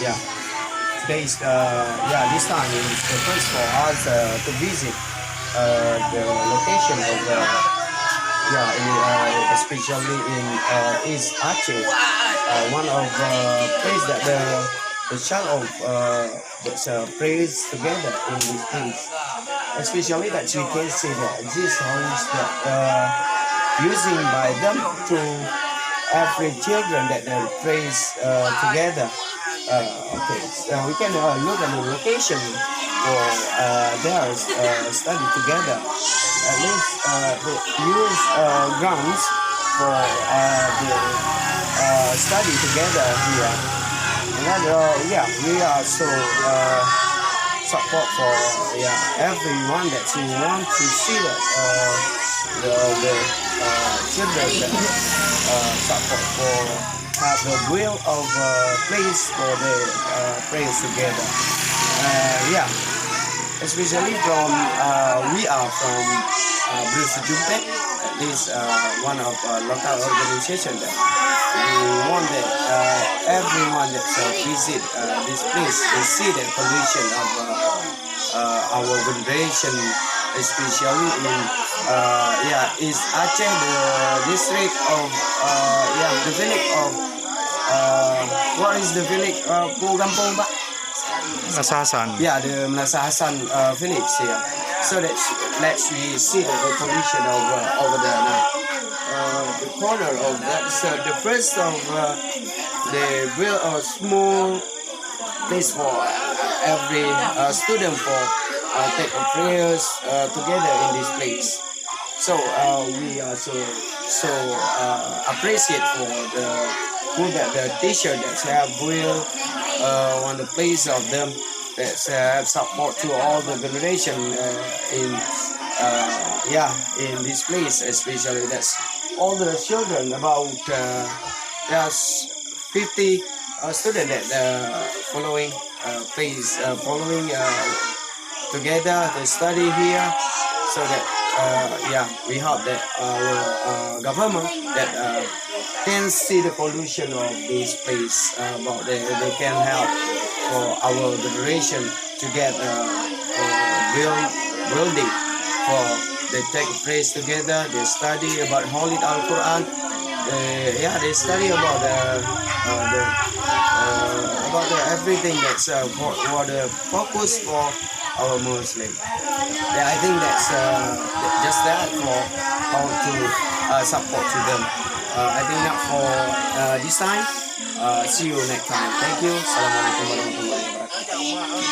yeah, today's this time is the first for us to visit the location of especially in East Aceh, one of place that the child of prays together in this place. Especially that we can see that this house that using by them to every children that they prays together. Okay, so we can look at the location for their study together. At least they use grounds for the study together here. And then, we are so support for everyone that you want to see that the children that support for have the will of place for the prayers together. Especially from we are from Bruce Jumpet. This one of local organization that we want that everyone that visit this place to see the condition of our generation, especially in East Aceh, the district of the village of what is the village Pugampong, Pak? Asasan. Yeah, the Melasahasan village here. So let's we see the condition of over there now. The corner of that. So the first of they build a small place for every student for take a prayers together in this place. So we are so appreciate for the teacher that have will on the place of them that have support to all the generation in this place, especially that's all the children about there's 50 students that following place following together to study here, so that we hope that our government that can see the pollution of this place, about they can help for our generation to get building for they take place together, they study about Holy Al-Quran, they study about everything that's for the focus for our Muslim. I think that's just that for how to support to them. I think that for this time. See you next time. Thank you. Assalamualaikum warahmatullahi wabarakatuh.